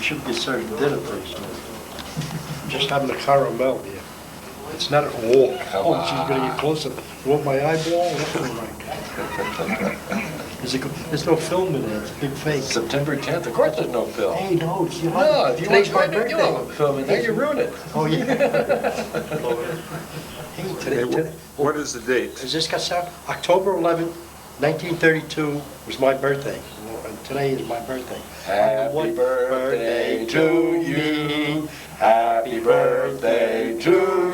should be serving dinner pretty soon. Just having a caramel here. It's not a walk. Oh, she's gonna get closer. You want my eyeball? There's no film in there. It's a big fake. September 10th, of course there's no film. Hey, no, you No, if you want today's my birthday. you don't film in there, you ruin it. Oh, yeah. Hey, today. What is the date? Does this got sound? October 11th, 1932 was my birthday. And today is my birthday. Happy birthday to you. Happy birthday to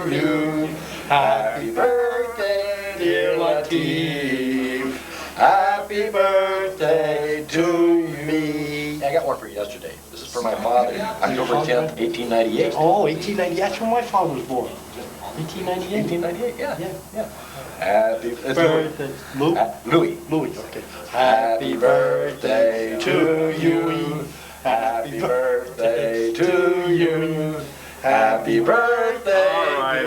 you. Happy birthday, dear Latif. Happy birthday to me. I got one for yesterday. This is for my father. October 10th, 1898. Oh, 1890. That's when my father was born. 1898? 1898, yeah. Yeah. Happy Birthday. Louis. Louis, okay. Happy birthday to you. Happy birthday to you. Happy birthday.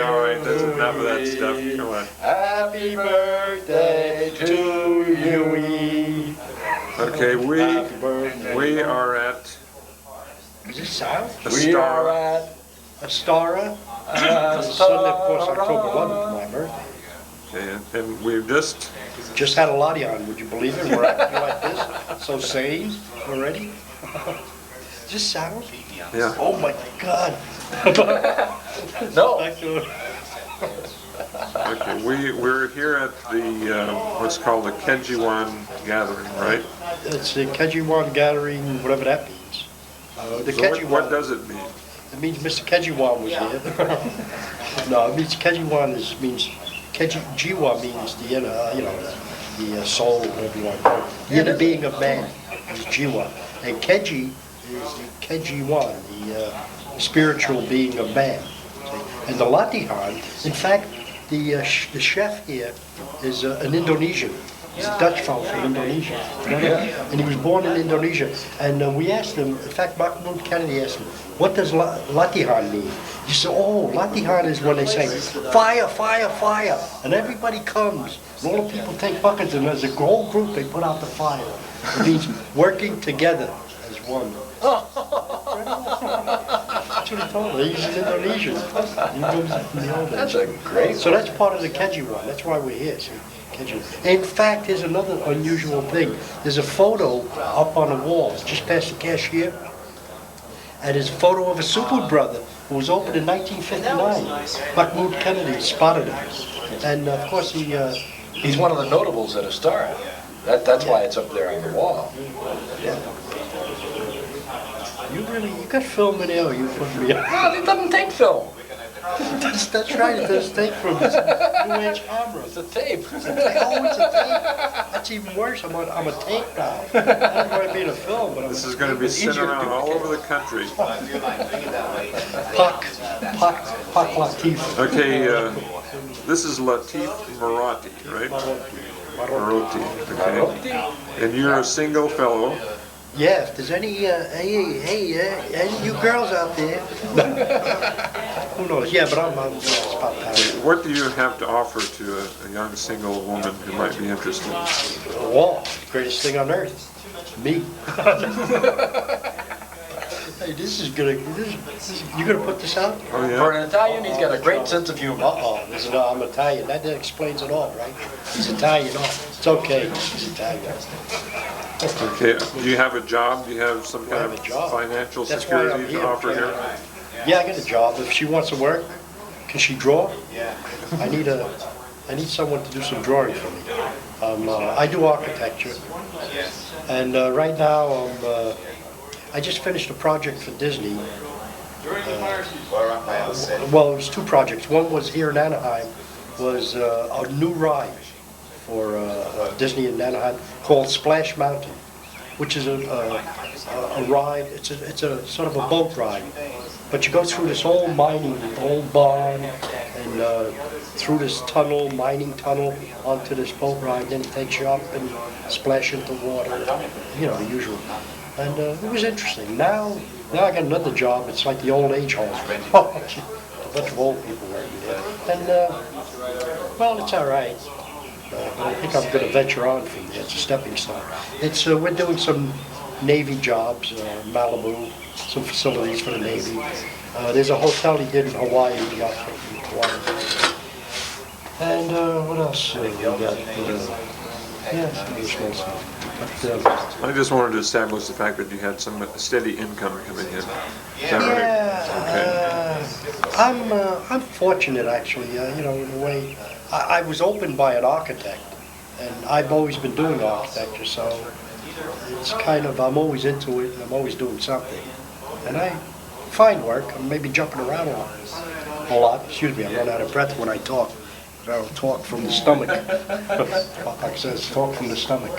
All right, that's enough of that stuff. Come on. Happy birthday to you. Okay, we are at Is this sound? We are Astara. at Astara. Sunday, of course, October 11th, my birthday. Okay, and we've just Just had a Lottie on, would you believe it? We're acting like this, so sane already. Is this sound? yeah. Oh my God. no. Okay, we're here at the what's called the Kejiwan gathering, right? It's the Kejiwan gathering, whatever that means. The So Kejiwan. what does it mean? It means Mr. Kejiwan was here. No, it means Kejiwan means Jiwa means the the soul, whatever you want to call it. The inner being of man is Jiwa, and Keji is the Kejiwan, the spiritual being of man. And the Latihan, in fact, the chef here is an Indonesian. He's a Dutch fellow from Indonesia. And he was born in Indonesia. And we asked him, in fact, Machmud Kennedy asked him, what does Latihan mean? He said, oh, Latihan is when they say, fire, fire, fire. And everybody comes. And all the people take buckets, and as a whole group, they put out the fire. It means working together as one. That's what he told me. He's an Indonesian. He comes from the old days. That's a great. So that's part of the Kejiwan. That's why we're here. See, Kejiwan. In fact, here's another unusual thing. There's a photo up on the wall, it's just past the cashier, and there's a photo of a Subud brother who was opened in 1959. Machmud Kennedy spotted him, and of course He's one of the notables at Astara. That's why it's up there on the wall. Yeah. You got film in there, or you put me on? Well, it doesn't take film. That's right, it does take from this new-age camera. It's a tape. Oh, it's a tape. That's even worse. I'm a tape now. I'm going to be in a film, but This is going to be sent around all over the country. Puck Latif. Okay, this is Latif Morrotti, right? Morrotti. Okay. And you're a single fellow. Yeah, if there's any you girls out there. Who knows? Yeah, but I'm spot power. What do you have to offer to a young single woman who might be interested? Wall, greatest thing on earth. Me. Hey, this is gonna. You gonna put this out? Oh yeah. For an Italian, he's got a great sense of humor. I'm Italian. That explains it all, right? He's Italian. It's okay. He's Italian. Okay. Do you have a job? Do you have some kind of financial security to offer here? Yeah, I got a job. If she wants to work, can she draw? I need someone to do some drawing for me. I do architecture, and right now I just finished a project for Disney. Well, it was two projects. One was here in Anaheim, was a new ride for Disney in Anaheim called Splash Mountain, which is a ride. It's a sort of a boat ride, but you go through this whole mining, whole barn, and through this tunnel, mining tunnel, onto this boat ride. Then it takes you up and splash into water. You know, the usual. And it was interesting. Now I got another job. It's like the old age home. A bunch of old people working there. And well, it's all right. But I think I'm going to venture on from there. It's a stepping stone. We're doing some Navy jobs, Malibu, some facilities for the Navy. There's a hotel he did in Hawaii. We got from Hawaii. And what else? We got, yeah, some other small stuff. But, I just wanted to establish the fact that you had some steady income coming in. Is that right? Okay. I'm fortunate actually. You know, in a way, I was opened by an architect, and I've always been doing architecture, so it's kind of, I'm always into it, and I'm always doing something. And I find work. I'm maybe jumping around a lot. Excuse me, I run out of breath when I talk. I don't talk from the stomach. Like says, talk from the stomach.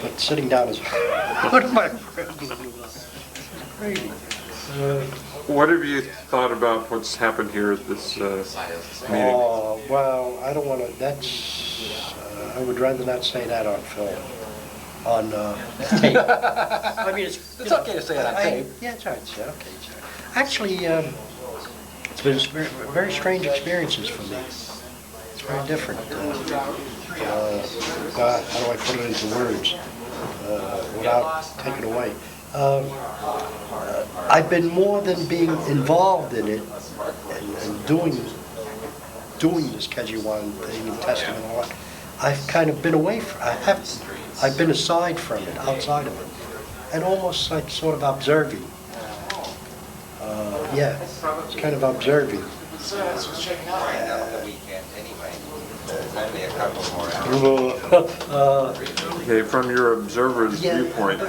But sitting down is one of my crazy. What have you thought about what's happened here at this meeting? Oh, well, I don't want to, that's, I would rather not say that on film, on tape. I mean, it's okay to say it on tape. Yeah, it's all right, okay. It's all right. Actually, it's been very strange experiences for me. It's very different. God, how do I put it into words without taking away? I've been more than being involved in it and doing this Kejiwan thing and testing and all that. I've kind of been away from. I've been aside from it, outside of it, and almost like sort of observing. Yeah, it's kind of observing. Okay, from your observer's Yeah, viewpoint,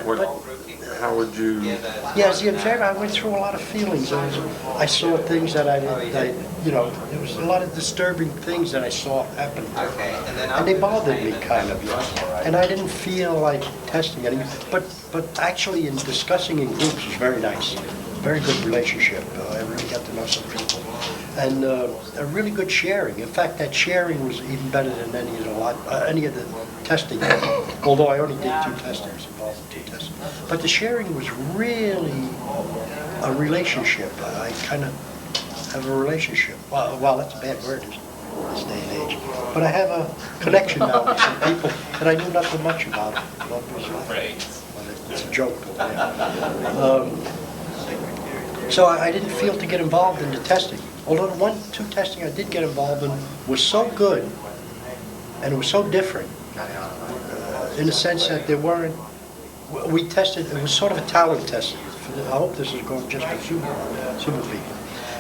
how would you? Yeah, as the observer, I went through a lot of feelings. I saw things that you know, there was a lot of disturbing things that I saw happen. And they bothered me, kind of. And I didn't feel like testing any, but actually in discussing in groups was very nice. Very good relationship. I really got to know some people. And a really good sharing. In fact, that sharing was even better than any of the testing. Although I only did 2 testings, involved in 2 testing. But the sharing was really a relationship. I kind of have a relationship. Well, that's a bad word in this day and age. But I have a connection now with some people that I knew nothing much about. It's a joke. But yeah. So I didn't feel to get involved in the testing. Although the 1-2 testing I did get involved in was so good, and it was so different, in the sense that we tested, it was sort of a talent testing. I hope this is going just for super people.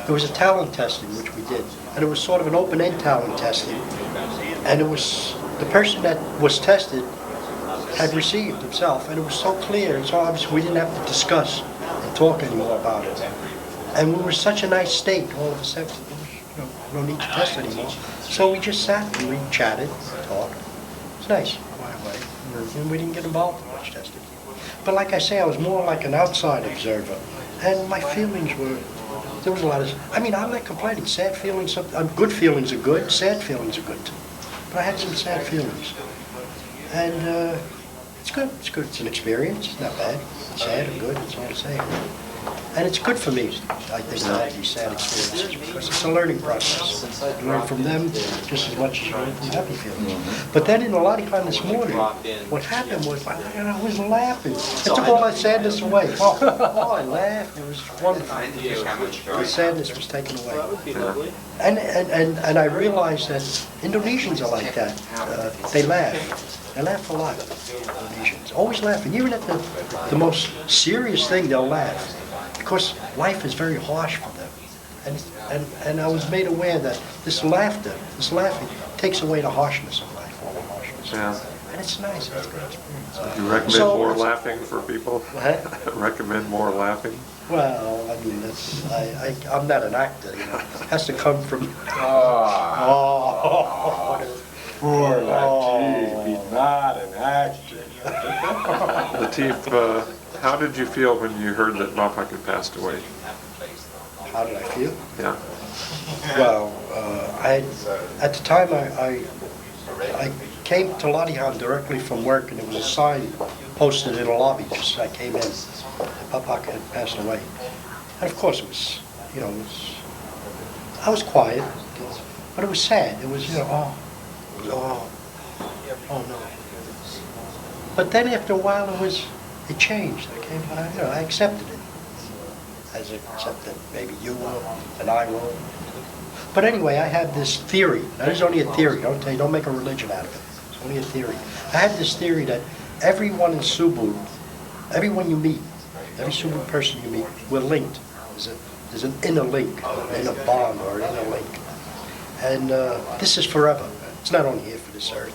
It was a talent testing, which we did, and it was sort of an open-end talent testing, and it was, the person that was tested had received himself, and it was so clear, and so obvious we didn't have to discuss and talk anymore about it. And we were such a nice state, all of a sudden, there was no need to test anymore. So we just sat and we chatted, talked. It's nice, and we didn't get involved in much testing. But like I say, I was more like an outside observer, and my feelings were, there was a lot of, I mean, I'm not complaining, sad feelings, good feelings are good, sad feelings are good too. But I had some sad feelings. And it's good, it's an experience, it's not bad. It's sad or good, it's all the same. And it's good for me, I think, to have these sad experiences, because it's a learning process. You learn from them just as much as you learn from happy feelings. But then in the Latifan this morning, what happened was, I was laughing. It took all that sadness away. Oh, I laughed, it was wonderful. The sadness was taken away. And I realized that Indonesians are like that. They laugh. They laugh a lot, Indonesians. Always laughing. Even at the most serious thing, they'll laugh. Because life is very harsh for them. And I was made aware that this laughing, takes away the harshness of life, all the harshness. Yeah. And it's nice, it's a good experience. Do you recommend more laughing for people? What? Recommend more laughing? Well, I mean, I'm not an actor, you know. It has to come from... Poor Latif, he's not an actor. Latif, how did you feel when you heard that Papa had passed away? How did I feel? Yeah. Well, at the time I came to Latihan directly from work, and there was a sign posted in the lobby just as I came in that Papa had passed away. And of course it was, you know, I was quiet, but it was sad. It was, you know, oh no. But then after a while it was it changed. I accepted it. As I accepted maybe you will, and I will. But anyway, I have this theory. Now, this is only a theory. Don't make a religion out of it. It's only a theory. I have this theory that everyone in Subud, everyone you meet, every Subud person you meet, we're linked. There's an inner link, an inner bond or an inner link. And this is forever. It's not only here for this earth.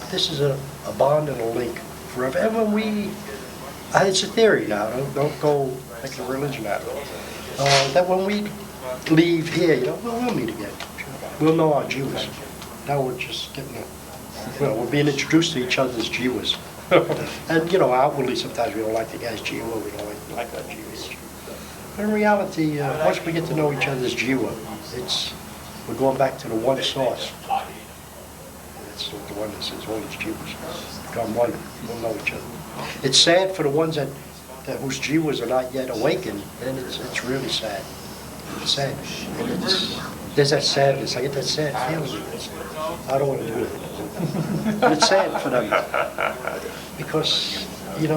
But this is a bond and a link forever. And when we, it's a theory now, don't go make a religion out of it. That when we leave here, we'll meet again. We'll know our Jews. Now we're just getting, we're being introduced to each other as Jews. And, outwardly sometimes we don't like the guy's Jew, or we don't like our Jews. But in reality, once we get to know each other as Jew, we're going back to the one source. That's what the one that says all these Jews become one. We'll know each other. It's sad for the ones that whose Jews are not yet awakened, and it's really sad. It's sad. And there's that sadness. I get that sad feeling. I don't want to do it. But it's sad for them. Because, the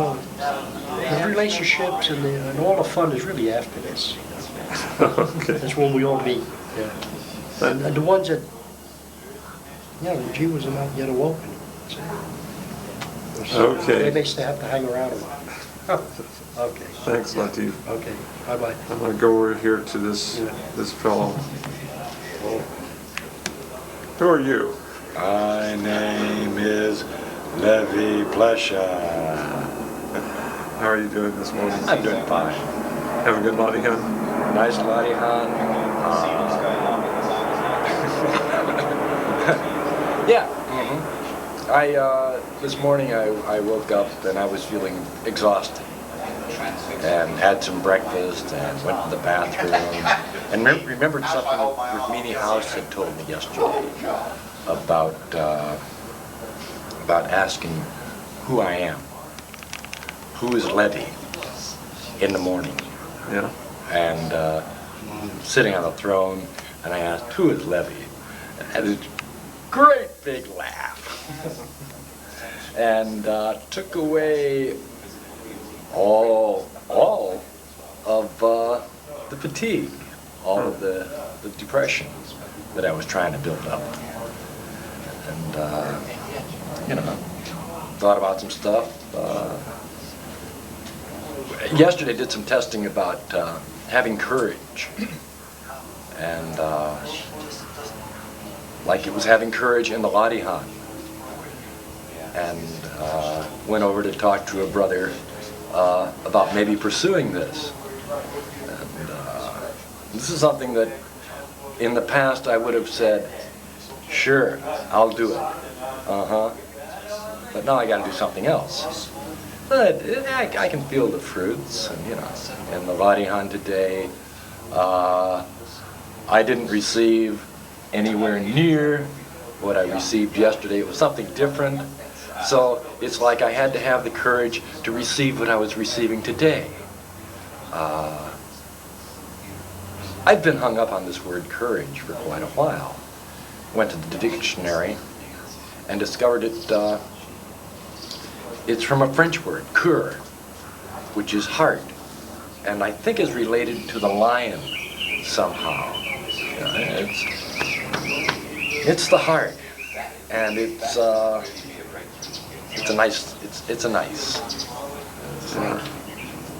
relationships and all the fun is really after this. Okay. That's when we all meet. Yeah. And the ones that, the Jews are not yet awoken. So Okay. they still have to hang around a while. Okay. Thanks, Latif. Okay. Bye-bye. I'm going to go over here to this fellow. Who are you? My name is Levi Pleshe. How are you doing this morning? I'm doing fine. Have a good Lavinia? Nice Latihan. Yeah. This morning I woke up and I was feeling exhausted. And had some breakfast and went to the bathroom. And remembered something Rukmini House had told me yesterday about asking who I am. Who is Levi in the morning? Yeah. And sitting on the throne, and I asked, who is Levi? And a great big laugh. And took away all of the fatigue, all of the depression that I was trying to build up. And, thought about some stuff. Yesterday did some testing about having courage. And like it was having courage in the Latihan. And went over to talk to a brother about maybe pursuing this. And this is something that in the past I would have said, sure, I'll do it. But now I got to do something else. But I can feel the fruits, and in the Latihan today, I didn't receive anywhere near what I received yesterday. It was something different. So it's like I had to have the courage to receive what I was receiving today. I've been hung up on this word courage for quite a while. Went to the dictionary and discovered it's from a French word, coeur, which is heart, and I think is related to the lion somehow. It's the heart, and it's a nice.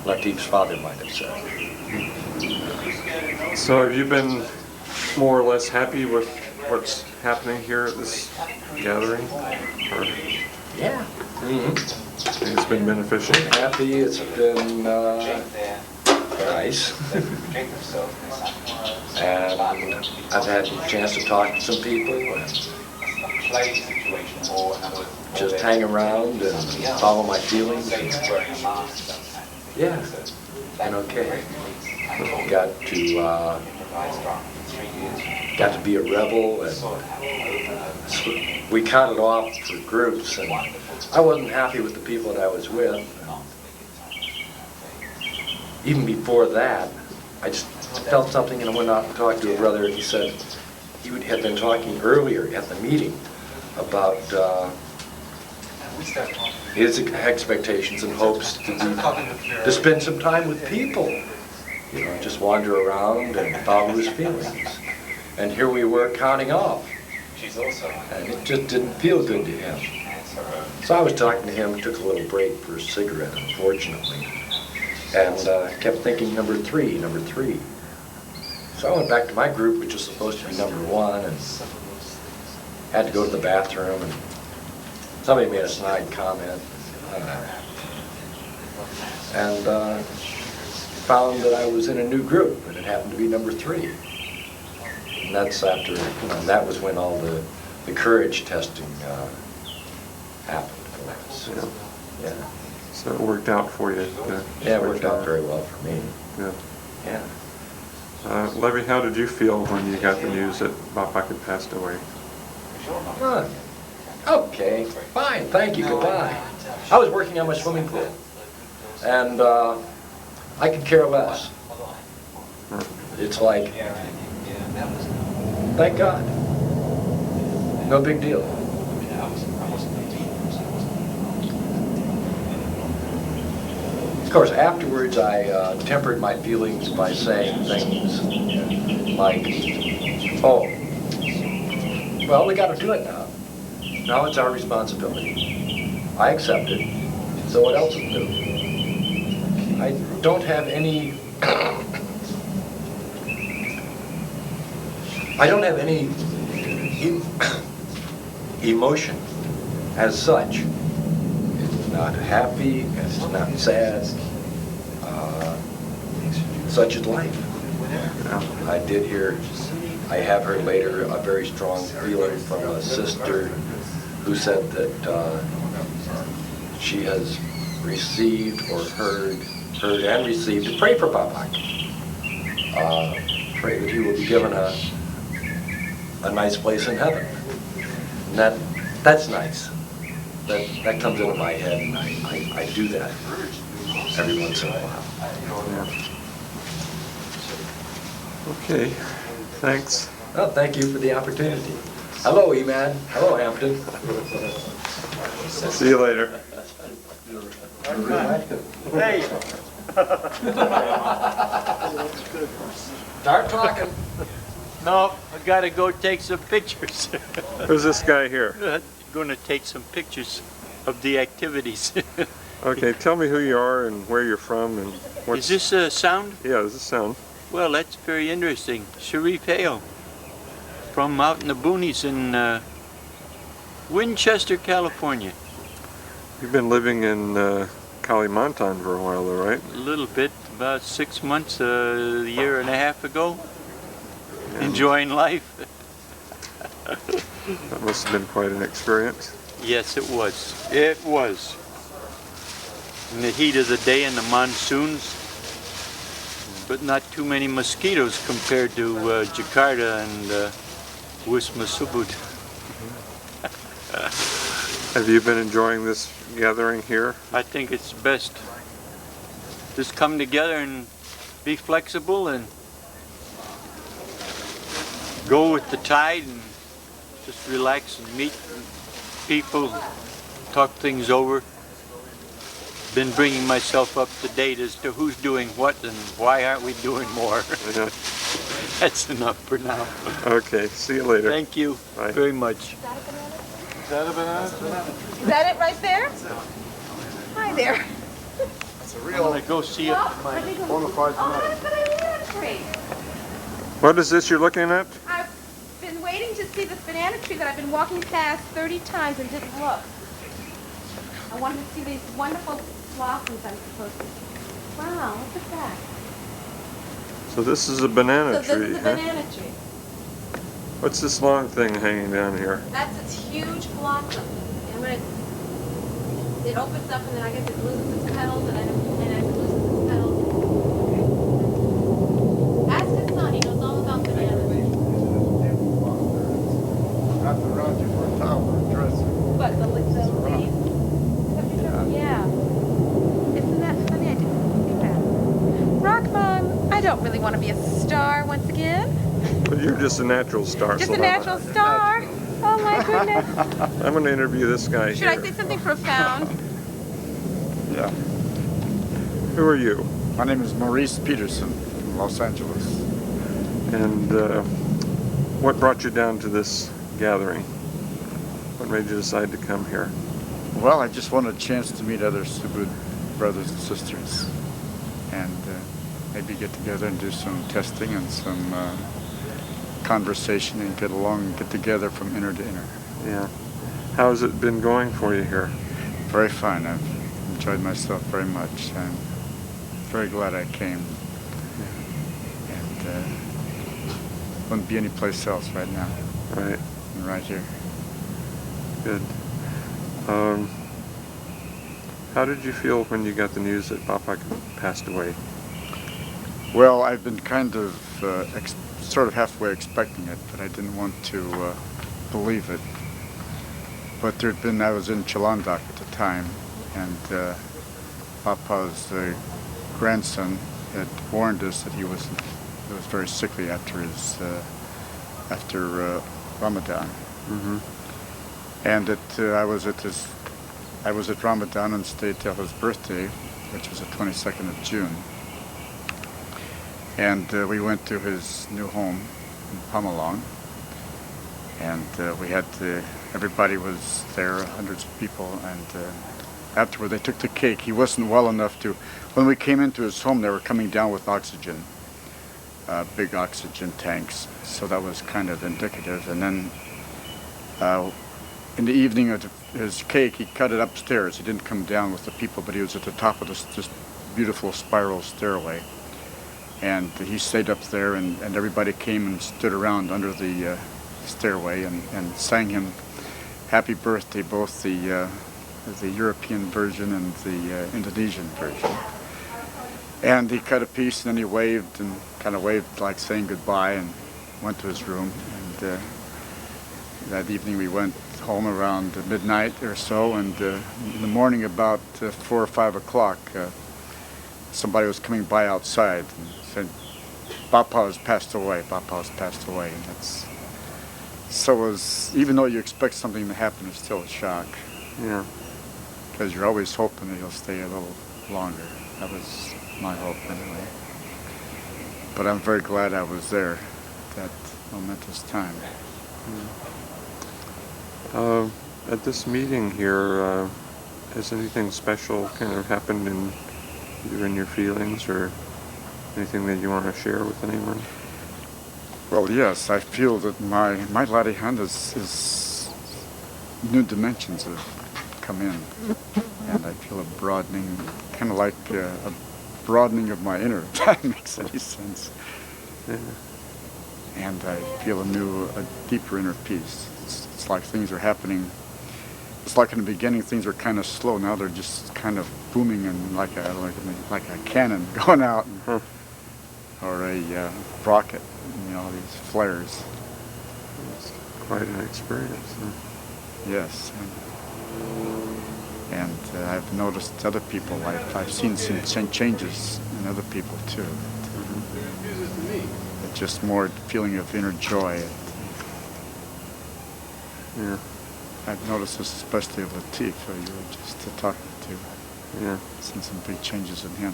Latif's father might have said. So have you been more or less happy with what's happening here at this gathering? Or Yeah. it's been beneficial? Happy. It's been nice. And I've had a chance to talk to some people and just hang around and follow my feelings. Yeah, and okay. Got to be a rebel, and we counted off for groups, and I wasn't happy with the people that I was with. Even before that, I just felt something, and I went out and talked to a brother, and he said he had been talking earlier at the meeting about his expectations and hopes to spend some time with people. You know, just wander around and follow his feelings. And here we were counting off. And it just didn't feel good to him. So I was talking to him, took a little break for a cigarette, unfortunately. And kept thinking number three. So I went back to my group, which was supposed to be number 1, and had to go to the bathroom, and somebody made a snide comment. And found that I was in a new group, and it happened to be number 3. And that's after, and that was when all the courage testing happened for us. Yeah. So it worked out for you. Yeah, it worked out very well for me. Yeah. Yeah. Levi, how did you feel when you got the news that Papa had passed away? Okay, fine, thank you, goodbye. I was working on my swimming pool, and I could care less. It's like, thank God. No big deal. Of course, afterwards I tempered my feelings by saying things like, oh, well, we got to do it now. Now it's our responsibility. I accept it. So what else is new? I don't have any emotion as such. It's not happy, it's not sad. Such is life. I have heard later a very strong feeling from a sister who said that she has received or heard and received to pray for Papa. Pray that he will be given a nice place in heaven. And that's nice. That comes into my head, and I do that every once in a while. Yeah. Okay, thanks. Well, thank you for the opportunity. Hello, Isman. Hello, Hampton. See you later. Hey. Start talking. No, I gotta go take some pictures. Who's this guy here? Gonna take some pictures of the activities. Okay, tell me who you are and where you're from and what's... Is this sound? Yeah, does this sound? Well, that's very interesting. Sjarif Hale, from out in the boonies in Winchester, California. You've been living in Kalimantan for a while, though, right? A little bit, about 6 months, a year and a half ago. Yeah. Enjoying life. That must have been quite an experience. Yes, it was. It was. In the heat of the day and the monsoons, but not too many mosquitoes compared to Jakarta and Wisma Subud. Have you been enjoying this gathering here? I think it's best. Just come together and be flexible and go with the tide and just relax and meet people, talk things over. Been bringing myself up to date as to who's doing what and why aren't we doing more. Yeah. That's enough for now. Okay, see you later. Thank you Bye. very much. Is that a banana? Is that it right there? Hi there. I want to go see it. Oh, that's a banana tree. What is this you're looking at? I've been waiting to see this banana tree that I've been walking past 30 times and didn't look. I wanted to see these wonderful blossoms I'm supposed to see. Wow, look at that. So this is a banana So tree, this is a banana tree. What's this long thing hanging down here? That's its huge blossom. I'm gonna, it opens up and then I guess it loses its petals and as it loses its petals. Ask his son, he knows all about bananas. Have to run you for a towel or a dresser. But the leaves? Yeah. Isn't that funny? I didn't think that. Rockman, I don't really want to be a star once again. Well, you're just a natural star, Just a Salamah. natural star. Oh, Oh my goodness. I'm going to interview this guy Should I here. say something profound? Yeah. Who are you? My name is Maurice Peterson from Los Angeles. And what brought you down to this gathering? What made you decide to come here? Well, I just wanted a chance to meet other Subud brothers and sisters and maybe get together and do some testing and some conversation and get together from inner to inner. Yeah. How has it been going for you here? Very fine. I've enjoyed myself very much. I'm very glad I came. And wouldn't be any place else right now. Right. I'm right here. Good. How did you feel when you got the news that Papa passed away? Well, I've been kind of sort of halfway expecting it, but I didn't want to believe it. But I was in Chalandak at the time, and Papa's grandson had warned us that he was very sickly after Ramadan. Mm-hmm. And I was at Ramadan and stayed till his birthday, which was the 22nd of June. And we went to his new home in Pamalong, and everybody was there, hundreds of people, and afterward they took the cake. He wasn't well enough to, when we came into his home, they were coming down with oxygen, big oxygen tanks, so that was kind of indicative. And then in the evening of his cake, he cut it upstairs. He didn't come down with the people, but he was at the top of this beautiful spiral stairway. And he stayed up there, and everybody came and stood around under the stairway and sang him happy birthday, both the European version and the Indonesian version. And he cut a piece, and then he waved and kind of waved like saying goodbye and went to his room. And that evening we went home around midnight or so, and in the morning about 4 or 5 o'clock, somebody was coming by outside and said, Papa has passed away, Papa has passed away. And even though you expect something to happen, it's still a shock. Yeah. Because you're always hoping that he'll stay a little longer. That was my hope anyway. But I'm very glad I was there at that momentous time. At this meeting here, has anything special kind of happened in either in your feelings or anything that you want to share with anyone? Well, yes, I feel that my Larihan is new dimensions have come in, and I feel a broadening, kind of like a broadening of my inner, if that makes any sense. Yeah. And I feel a deeper inner peace. It's like things are happening. It's like in the beginning things were kind of slow. Now they're just kind of booming and like a cannon going out, or a rocket. These flares. It's quite an experience. Huh? Yes. And I've noticed other people. I've seen some changes in other people too. Just more feeling of inner joy. Yeah. I've noticed this especially of Latif, who you were just talking to. Yeah. Seen some big changes in him.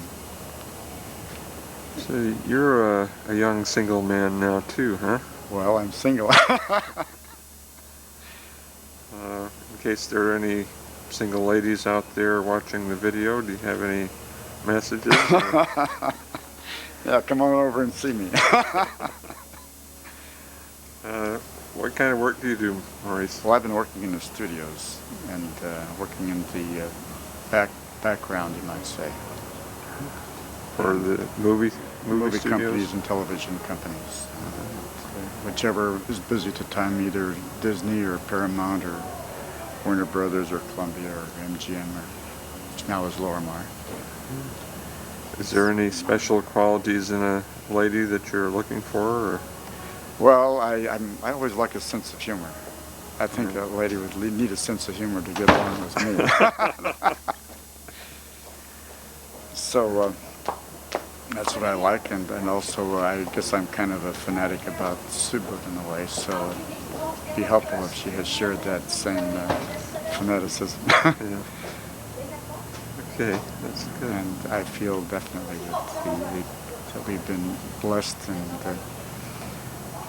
So you're a young single man now too, huh? Well, I'm single. In case there are any single ladies out there watching the video, do you have any messages? Yeah, come on over and see me. What kind of work do you do, Maurice? Well, I've been working in the studios and working in the background, you might say. For the movie studios? Companies and television companies. Whichever is busy at the time, either Disney or Paramount or Warner Brothers or Columbia or MGM, which now is Lorimar. Is there any special qualities in a lady that you're looking for? Or? Well, I always like a sense of humor. I think a lady would need a sense of humor to get along with me. So that's what I like, and also I guess I'm kind of a fanatic about Subud in a way. So be helpful if she has shared that same fanaticism. Yeah. Okay, that's good. And I feel definitely that we've been blessed and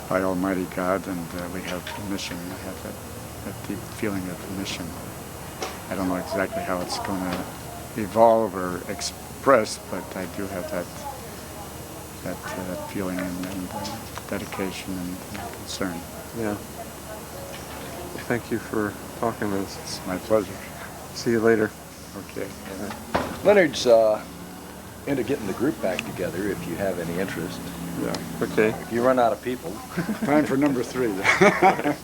by Almighty God, and we have a mission. I have that deep feeling of the mission. I don't know exactly how it's going to evolve or express, but I do have that feeling and dedication and concern. Yeah. Well, thank you for talking with us. It's my pleasure. See you later. Okay. Leonard's into getting the group back together if you have any interest. Yeah. Okay. If you run out of people. Time for number 3. Okay.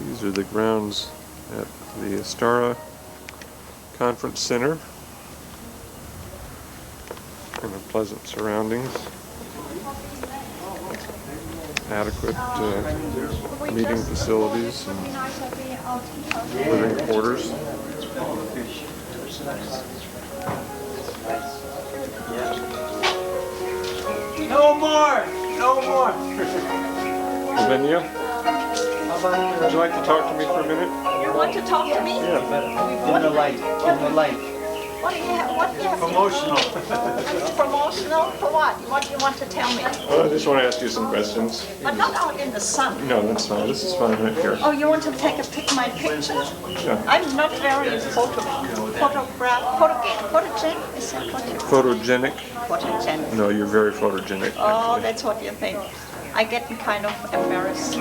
These are the grounds at the Astara Conference Center. Kind of pleasant surroundings. Adequate meeting facilities and living quarters. No more! No more! Lavinia, would you like to talk to me for a minute? You want to talk to me? Yeah. In the light, in the light. What do you have? What do you have? Promotional. It's promotional for what? What do you want to tell me? Well, I just want to ask you some questions. But not out in the sun. No, that's fine. This is fine right here. Oh, you want to take my picture? Yeah. I'm not very photogenic. Is that what you Photogenic? photogenic? No, you're very photogenic. Oh, that's what you think. I get kind of embarrassed.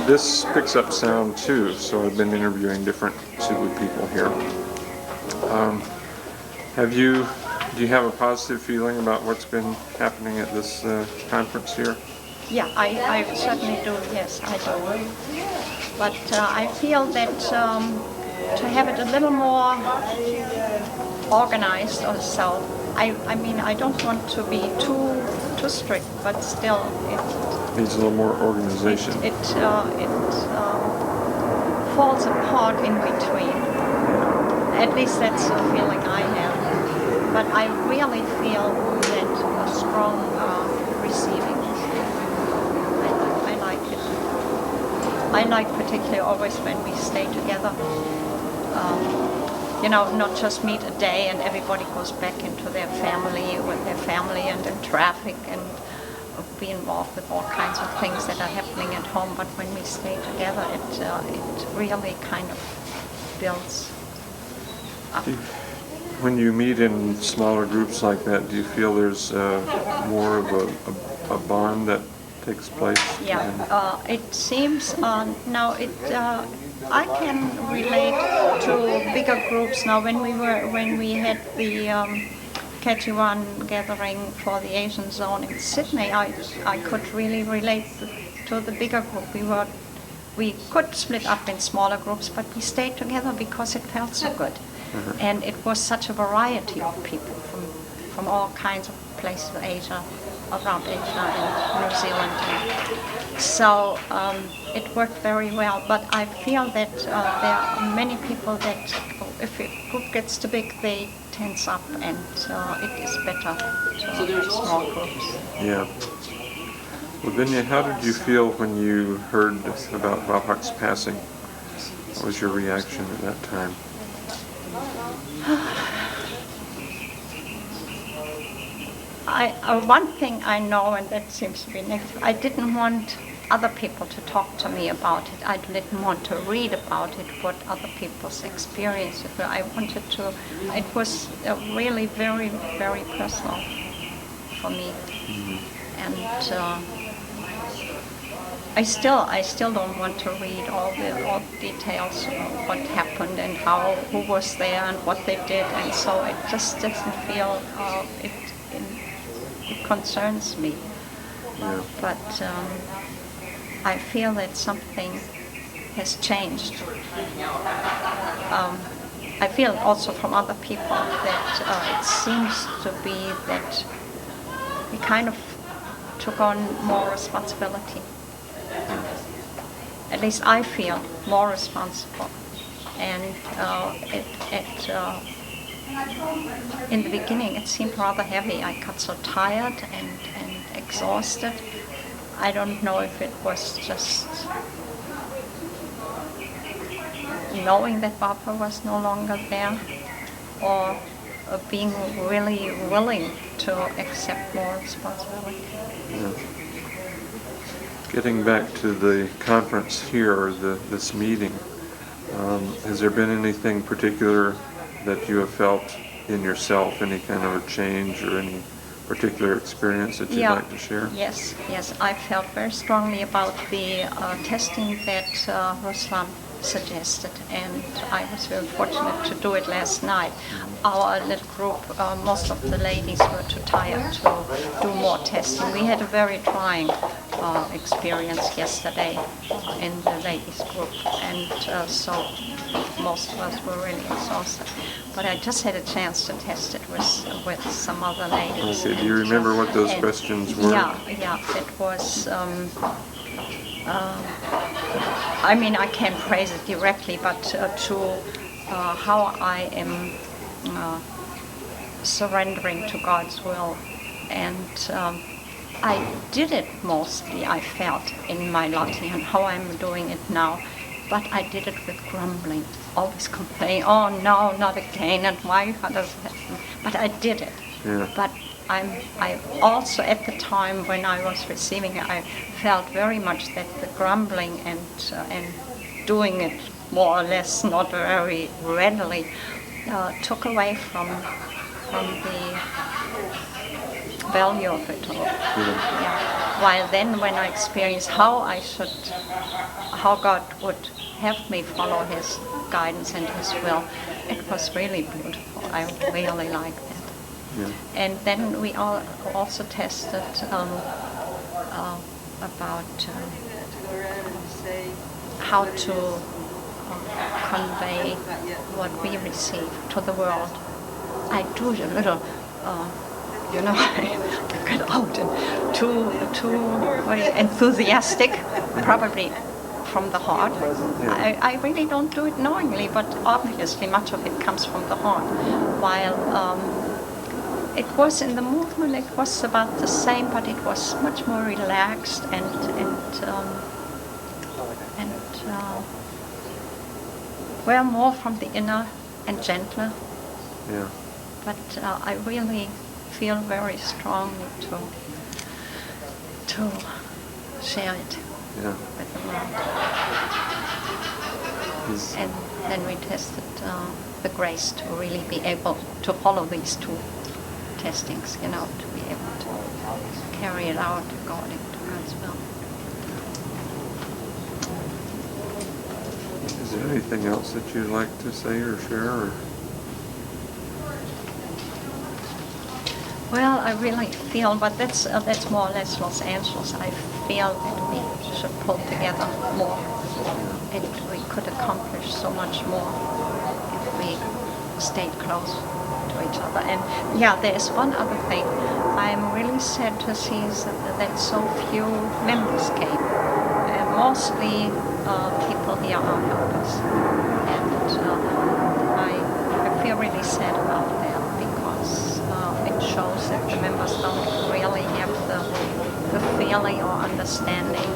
This picks up sound too, so I've been interviewing different Subud people here. Do you have a positive feeling about what's been happening at this conference here? Yeah, I certainly do. Yes, I do. But I feel that to have it a little more organized or so. I mean, I don't want to be too strict, but still, it Needs a little more organization. it falls apart in between. At least that's the feeling I have. But I really feel that a strong receiving. I like it. I like particularly always when we stay together. You know, not just meet a day and everybody goes back into their family with their family and in traffic and be involved with all kinds of things that are happening at home. But when we stay together, it really kind of builds up. When you meet in smaller groups like that, do you feel there's more of a bond that takes place? Yeah, it seems now I can relate to bigger groups now. When we had the KG1 gathering for the Asian zone in Sydney, I could really relate to the bigger group. We could split up in smaller groups, but we stayed together because it felt so good. Mm-hmm. And it was such a variety of people from all kinds of places, Asia, around Asia and New Zealand. So it worked very well, but I feel that there are many people that, if a group gets too big, they tense up, and it is better to have small groups. Yeah. Lavinia, how did you feel when you heard about Babak's passing? What was your reaction at that time? One thing I know, and that seems to be negative, I didn't want other people to talk to me about it. I didn't want to read about it, what other people's experiences were. I wanted to, it was really very, very personal for me. Mm-hmm. And I still don't want to read all the details of what happened and who was there and what they did, and so it just doesn't feel it concerns me. Yeah. But I feel that something has changed. I feel also from other people that it seems to be that we kind of took on more responsibility. At least I feel more responsible, and in the beginning it seemed rather heavy. I got so tired and exhausted. I don't know if it was just knowing that Barbara was no longer there, or being really willing to accept more responsibility. Yeah. Getting back to the conference here, this meeting, has there been anything particular that you have felt in yourself, any kind of a change or any particular experience that you'd like to share? Yes, I felt very strongly about the testing that Ruslan suggested, and I was very fortunate to do it last night. Our little group, most of the ladies were too tired to do more testing. We had a very trying experience yesterday in the ladies group, and so most of us were really exhausted. But I just had a chance to test it with some other ladies. Okay, do you remember what those questions were? Yeah, it was I mean, I can't phrase it directly, but to how I am surrendering to God's will. And I did it mostly, I felt, in my Latvian, how I'm doing it now. But I did it with grumbling, always complaining, oh no, not again, and why does that happen? But I did it. Yeah. But I also, at the time when I was receiving it, I felt very much that the grumbling and doing it more or less not very readily took away from the value of it all. Yeah. While then, when I experienced how God would have me follow His guidance and His will, it was really beautiful. I really liked that. Yeah. And then we also tested about how to convey what we receive to the world. I do it a little, I get out and too enthusiastic, probably from the heart. Yeah. I really don't do it knowingly, but obviously much of it comes from the heart. While it was in the movement, it was about the same, but it was much more relaxed and well, more from the inner and gentler. Yeah. But I really feel very strongly to share it with the world. And then we tested the grace to really be able to follow these two testings, to be able to carry it out according to God's will. Is there anything else that you'd like to say or share? Or? Well, I really feel, but that's more or less Los Angeles. I feel that we should pull together more, and we could accomplish so much more if we stayed close to each other. And there's one other thing. I'm really sad to see that so few members came. Mostly people here are helpers, and I feel really sad about that, because it shows that the members don't really have the feeling or understanding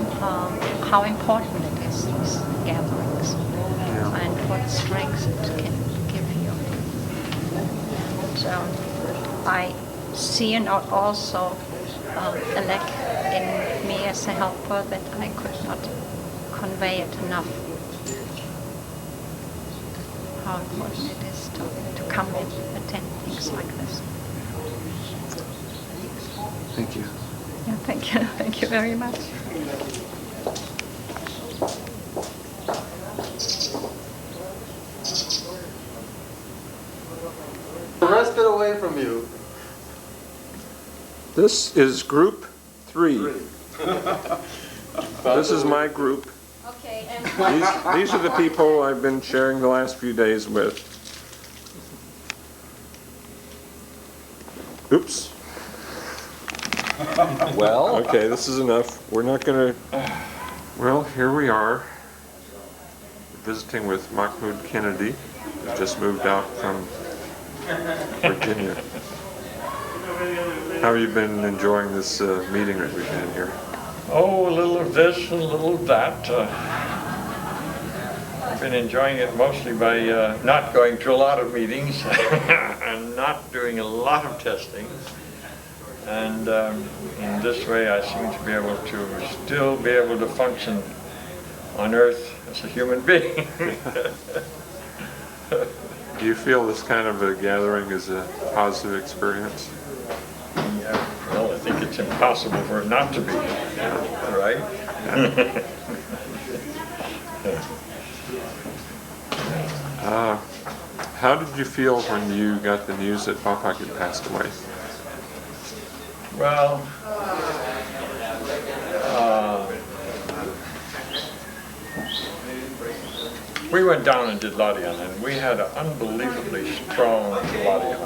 how important it is, these gatherings, and what strength it can give you. And I see also a lack in me as a helper, that I could not convey it enough, how important it is to come and attend things like this. Thank you. Yeah, thank you. Thank you very much. Wrest it away from you. This is group 3. This is my group. Okay, and These are the people I've been sharing the last few days with. Oops. Well? Okay, this is enough. We're not going to... Well, here we are, visiting with Machmud Kennedy, who just moved out from Virginia. How have you been enjoying this meeting that we've had here? Oh, a little of this and a little of that. I've been enjoying it mostly by not going to a lot of meetings and not doing a lot of testing. And in this way, I seem to be able to still be able to function on Earth as a human being. Do you feel this kind of a gathering is a positive experience? Yeah, well, I think it's impossible for it not to be, right? How did you feel when you got the news that Papa had passed away? Well, we went down and did Ladian, and we had an unbelievably strong Ladian.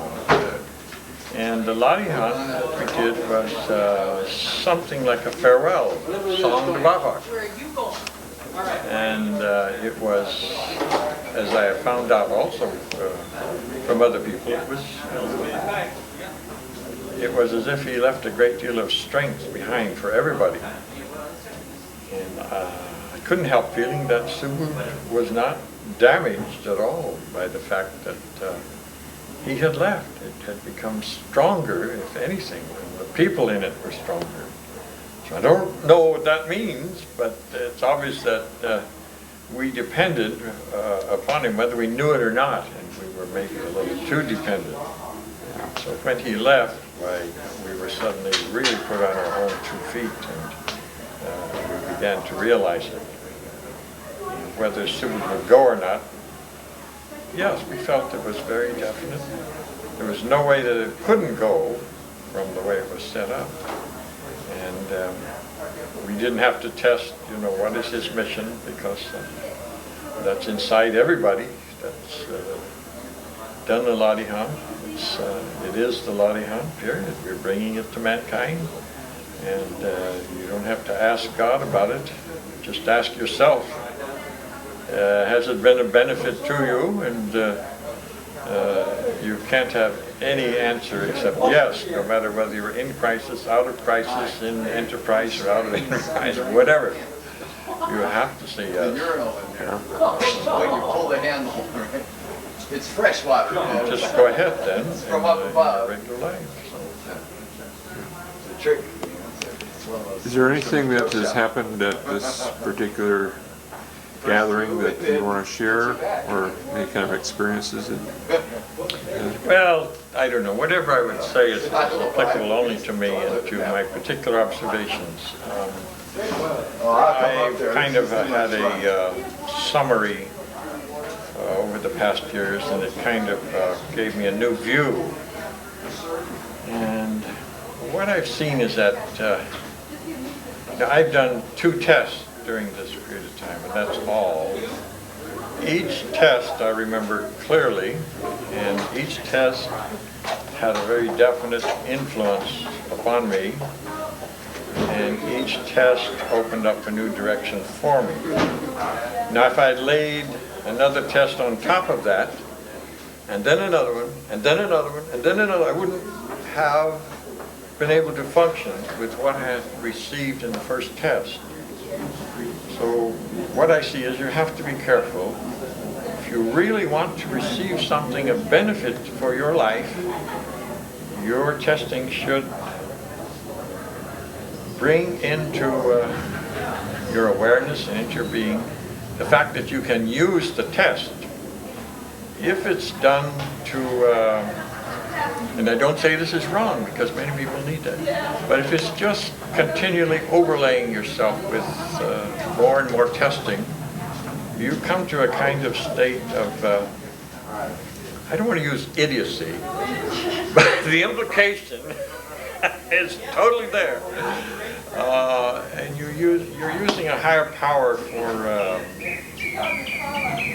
And the Ladian that we did was something like a farewell song to Bavak. And it was, as I have found out also from other people, it was as if he left a great deal of strength behind for everybody. And I couldn't help feeling that Subud was not damaged at all by the fact that he had left. It had become stronger, if anything, and the people in it were stronger. So I don't know what that means, but it's obvious that we depended upon him, whether we knew it or not, and we were maybe a little too dependent. So when he left, why, we were suddenly really put on our own 2 feet, and we began to realize it. Whether Subud would go or not, yes, we felt it was very definite. There was no way that it couldn't go from the way it was set up. And we didn't have to test, what is his mission, because that's inside everybody that's done the Ladihan. It is the Ladihan, period. We're bringing it to mankind. And you don't have to ask God about it. Just ask yourself. Has it been a benefit to you? And you can't have any answer except yes, no matter whether you're in crisis, out of crisis, in enterprise, or out of enterprise, or whatever. You have to say yes. When you pull the handle, right? It's fresh water. Just go ahead then. It's from up above. Regular life. The trick. Is there anything that has happened at this particular gathering that you want to share, or any kind of experiences? Well, I don't know. Whatever I would say is applicable only to me and to my particular observations. I've kind of had a summary over the past years, and it kind of gave me a new view. And what I've seen is that I've done 2 tests during this period of time, and that's all. Each test I remember clearly, and each test had a very definite influence upon me, and each test opened up a new direction for me. Now if I'd laid another test on top of that, and then another one, and then another one, and then another, I wouldn't have been able to function with what I had received in the first test. So what I see is you have to be careful. If you really want to receive something of benefit for your life, your testing should bring into your awareness and into your being the fact that you can use the test. If it's done to, and I don't say this is wrong because many people need that, but if it's just continually overlaying yourself with more and more testing, you come to a kind of state of, I don't want to use idiocy, but the implication is totally there. And you're using a higher power for,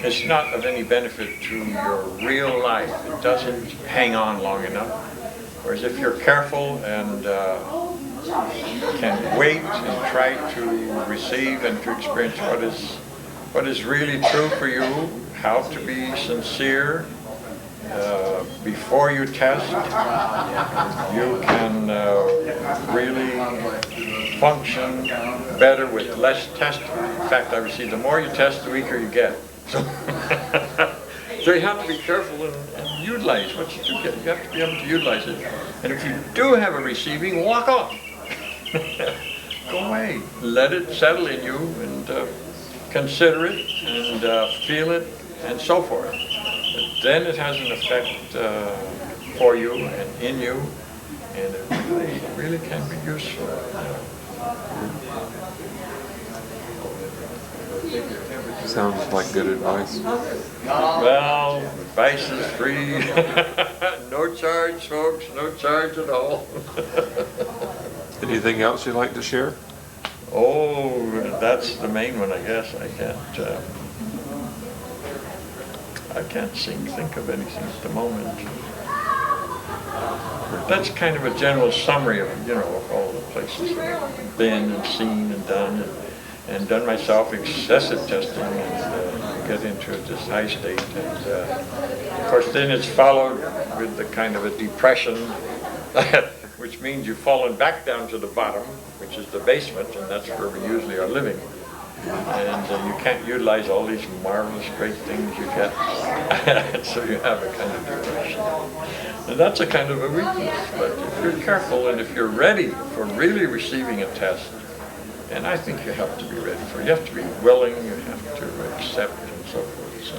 it's not of any benefit to your real life. It doesn't hang on long enough. Whereas if you're careful and can wait and try to receive and to experience what is really true for you, how to be sincere, before you test, you can really function better with less testing. In fact, I would see the more you test, the weaker you get. So, so you have to be careful and utilize what you do get. You have to be able to utilize it. And if you do have a receiving, walk off. Go away. Let it settle in you and consider it and feel it and so forth. But then it has an effect for you and in you, and it really can be useful. Sounds like good advice. Well, advice is free. No charge, folks, no charge at all. Anything else you'd like to share? Oh, that's the main one, I guess. I can't think of anything at the moment. That's kind of a general summary of, of all the places I've been and seen and done, and done myself excessive testing and get into this high state. And of course, then it's followed with the kind of a depression, which means you've fallen back down to the bottom, which is the basement, and that's where we usually are living. And you can't utilize all these marvelous, great things you get, so you have a kind of depression. And that's a kind of a weakness, but if you're careful and if you're ready for really receiving a test, and I think you have to be ready for it. You have to be willing, you have to accept, and so forth. So,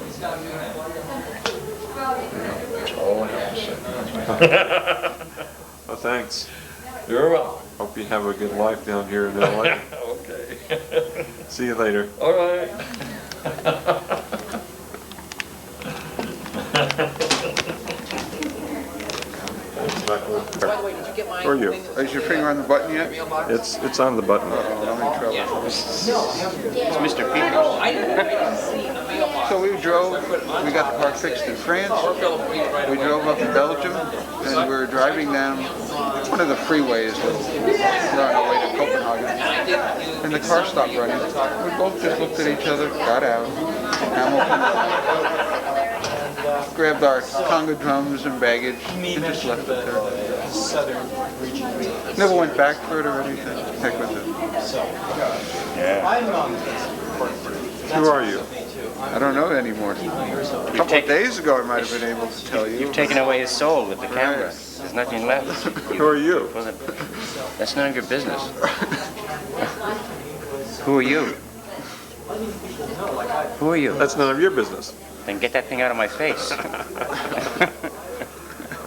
that's all I have to say. Well, thanks. You're welcome. Hope you have a good life down here in LA. Okay. See you later. All right. By the way, did you get my Who are you? Is your finger on the button yet? It's on the button. I'm in trouble. It's Mr. Peters. I didn't see the mailbox. So we drove, we got the car fixed in France, we drove up to Belgium, and we were driving down one of the freeways that were on our way to Copenhagen, and the car stopped running. We both just looked at each other, got out, grabbed our conga drums and baggage, and just left it there. Never went back for it or anything. Heck with it. Who are you? I don't know anymore. A couple of days ago I might have been able to tell you. You've taken away his soul with the camera. There's nothing left. Who are you? That's none of your business. Who are you? Who are you? That's none of your business. Then get that thing out of my face.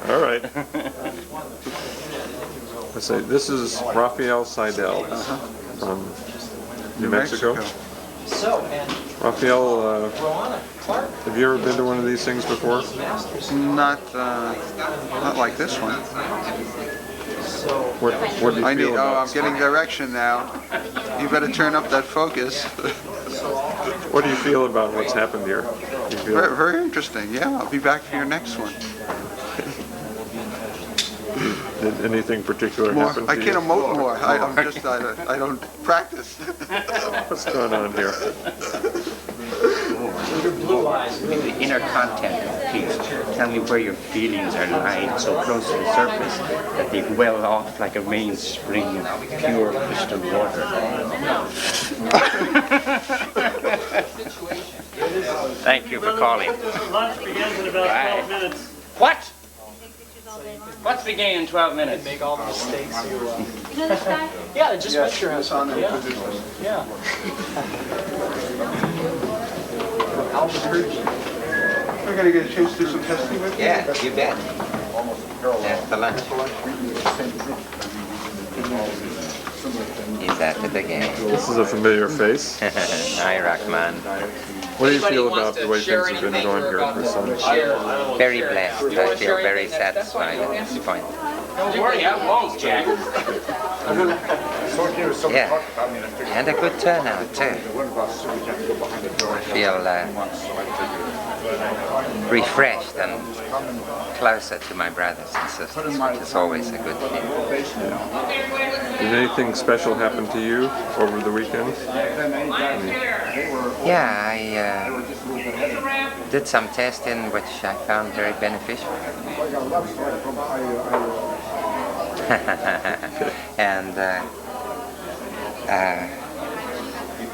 All right. Let's say this is Raphael Seidel from New Mexico. Raphael, have you ever been to one of these things before? Not like this one. What do you feel about I'm getting direction now. You better turn up that focus. What do you feel about what's happened here? Very, very interesting. Yeah, I'll be back for your next one. Did anything particular happen to I you? can't emote more. I don't practice. What's going on here? The inner content piece. Tell me where your feelings are lying so close to the surface that they well off like a mainspring of pure crystal water. Thank you for calling. Lunch begins in about 12 minutes. What? What's beginning in 12 minutes? Make all the mistakes you You know this guy? Yeah, just make sure it's on there. Yeah. We're going to get a chance to do some testing with you? Yeah, you bet. After lunch. He's after the game. This is a familiar face. Hi, Rockman. What do you feel about the way things have been going here at Ruslan? Very blessed. I feel very satisfied at this point. Don't worry, I won't, Jack. Yeah, and a good turnout too. I feel refreshed and closer to my brothers and sisters, which is always a good feeling. Did anything special happen to you over the weekend? Yeah, I did some testing which I found very beneficial. And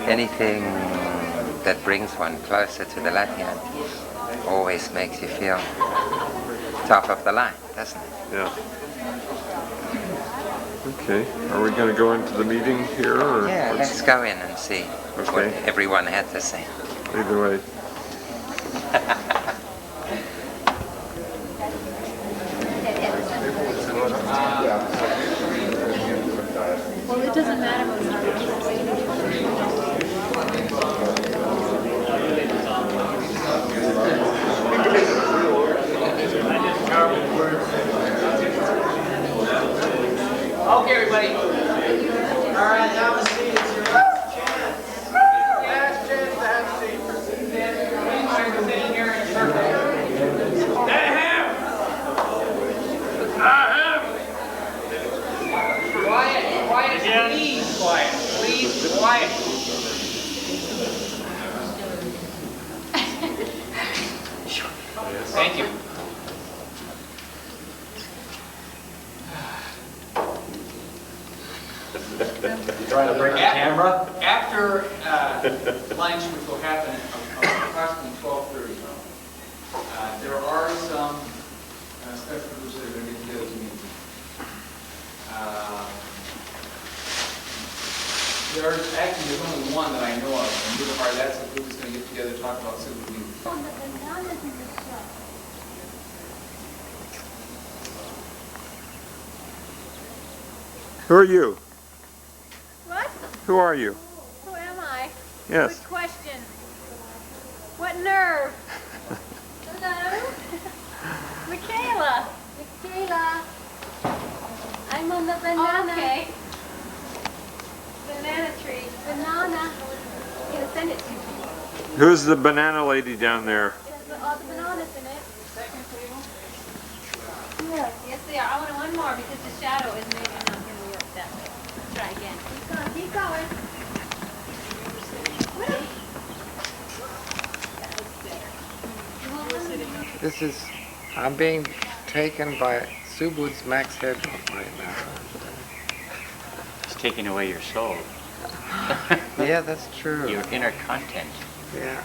anything that brings one closer to the Latvian always makes you feel top of the line, doesn't it? Yeah. Okay. Are we going to go into the meeting here? Or yeah, let's go in and see what everyone had to say. Either way. Well, it doesn't matter what Okay, everybody. All right, have a seat. It's your last chance. Last chance to have a seat. Quiet, please, quiet. Please, quiet. Thank you. Trying to break the camera? After lunch, which will happen at approximately 12:30, there are some special groups that are going to get together to meet. There's only one that I know of, and that's a group that's going to get together to talk about civil news. Who are you? What? Who are you? Who am I? Yes. Good question. What nerve? Hello? Michaela. Michaela. I'm on the banana. Okay. Banana tree. Banana. I'm going to send it to you. Who's the banana lady down there? It has all the bananas in it. Second table. Yes. Yes, they are. I want one more because the shadow is maybe not going to work that way. Let's try again. Keep going. This is, I'm being taken by Subud's max headroom right now. It's taking away your soul. Yeah, that's true. Your inner content. Yeah.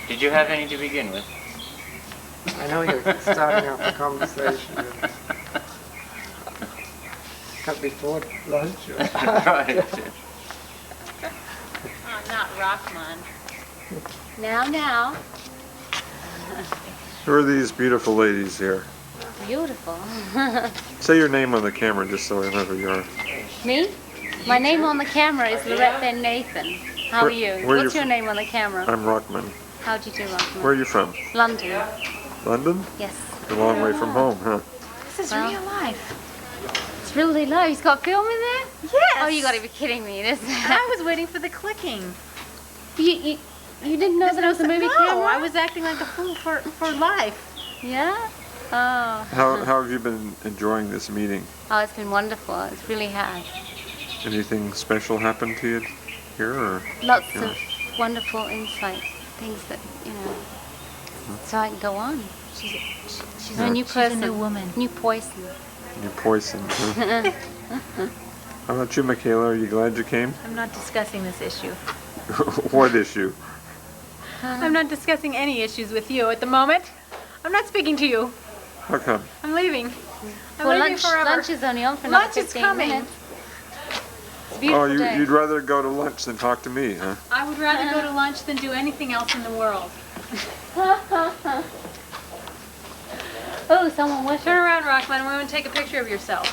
Did you have any to begin with? I know you're starting off a conversation. Cut before lunch. Right. Oh, not Rockman. Now. Who are these beautiful ladies here? Beautiful. Say your name on the camera just so I know who you are. Me? My name on the camera is Lorette Ben Nathan. How are you? What's your name on the camera? I'm Rockman. How'd you do, Rockman? Where are you from? London. London? Yes. A long way from home, huh? This is real life. It's really low. He's got film in there? Yes. Oh, you gotta be kidding me. I was waiting for the clicking. You didn't know that it was a movie camera? No, I was acting like a fool for life. Yeah? Oh. How have you been enjoying this meeting? Oh, it's been wonderful. It really has. Anything special happened to you here? Or, Lots of wonderful insight. Things that, so I can go on. She's a new person. She's a new woman. New poison. New poison. Huh? How about you, Michaela? Are you glad you came? I'm not discussing this issue. What issue? I'm not discussing any issues with you at the moment. I'm not speaking to you. How come? I'm leaving. I'm Well, leaving forever. lunch is only on for another Lunch is 15 coming. minutes. It's a beautiful day. You'd rather go to lunch than talk to me, huh? I would rather go to lunch than do anything else in the world. Oh, someone was. Turn around, Rockman. I want to take a picture of yourself.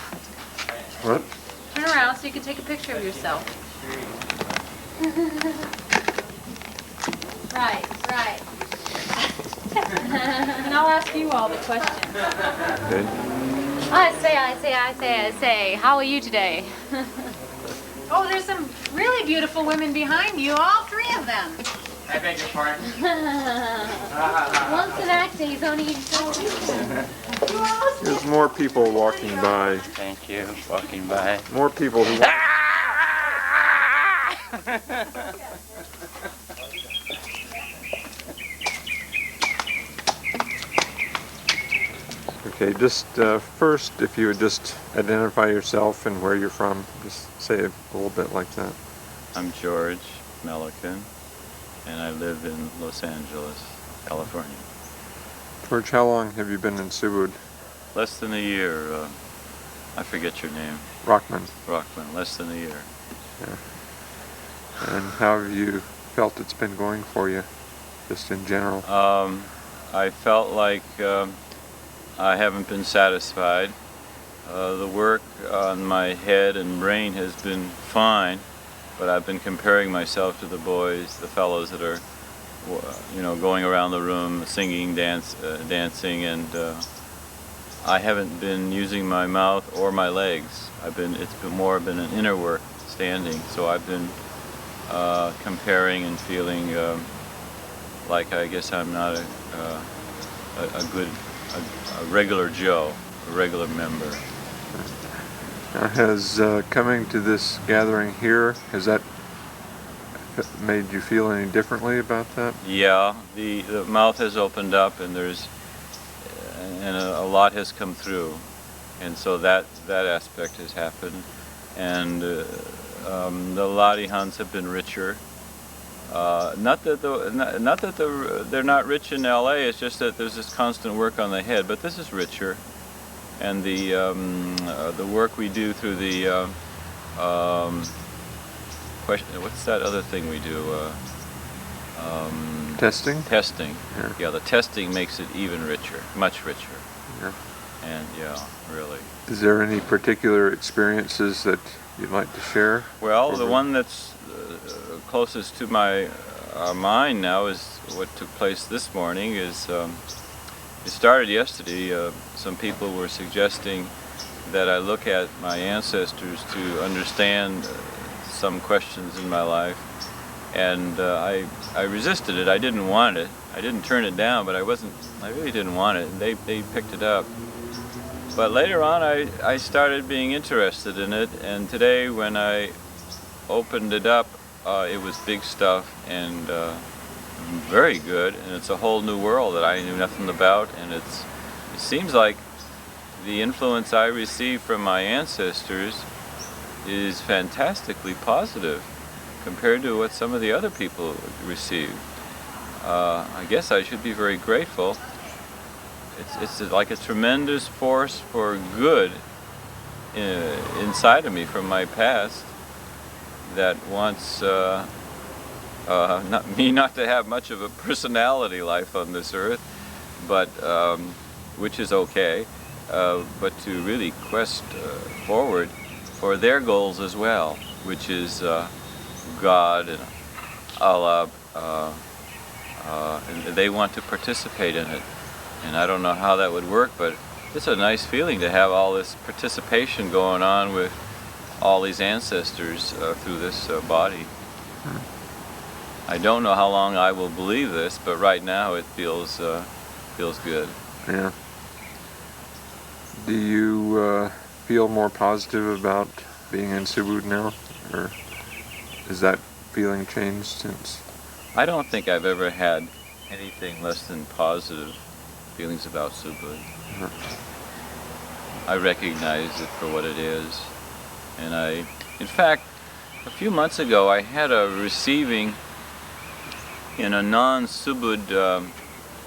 What? Turn around so you can take a picture of yourself. Right. And I'll ask you all the questions. Okay. I say. How are you today? Oh, there's some really beautiful women behind you, all three of them. I beg your pardon. Once an actor, he's only There's more people walking by. Thank you. Walking by. More people who Okay, just first, if you would just identify yourself and where you're from, just say a little bit like that. I'm George Millican, and I live in Los Angeles, California. George, how long have you been in Subud? Less than a year. I forget your name. Rockman. Rockman, less than a year. Yeah. And how have you felt it's been going for you, just in general? I felt like I haven't been satisfied. The work on my head and brain has been fine, but I've been comparing myself to the boys, the fellows that are, going around the room, singing, dancing, and I haven't been using my mouth or my legs. It's been an inner work, standing. So I've been comparing and feeling like I guess I'm not a regular Joe, a regular member. Now, has coming to this gathering here, has that made you feel any differently about that? Yeah, the mouth has opened up, and a lot has come through, and so that aspect has happened, and the Ladihans have been richer. Not that they're not rich in L.A. It's just that there's this constant work on the head. But this is richer, and the work we do through the what's that other thing we do? Testing. Testing. Yeah. Yeah, the testing makes it even richer, much richer. Yeah. And yeah, really. Is there any particular experiences that you'd like to share? Well, the one that's closest to my mind now is what took place this morning. It started yesterday. Some people were suggesting that I look at my ancestors to understand some questions in my life, and I resisted it. I didn't want it. I didn't turn it down, but I really didn't want it. And they picked it up. But later on, I started being interested in it, and today when I opened it up, it was big stuff and very good, and it's a whole new world that I knew nothing about, and it seems like the influence I received from my ancestors is fantastically positive compared to what some of the other people received. I guess I should be very grateful. It's like a tremendous force for good inside of me from my past that wants not to have much of a personality life on this earth, but which is okay, but to really quest forward for their goals as well, which is God and Allah, and they want to participate in it. And I don't know how that would work, but it's a nice feeling to have all this participation going on with all these ancestors through this body. I don't know how long I will believe this, but right now it feels good. Yeah. Do you feel more positive about being in Subud now, or has that feeling changed since? I don't think I've ever had anything less than positive feelings about Subud. I recognize it for what it is, and in fact, a few months ago I had a receiving in a non-Subud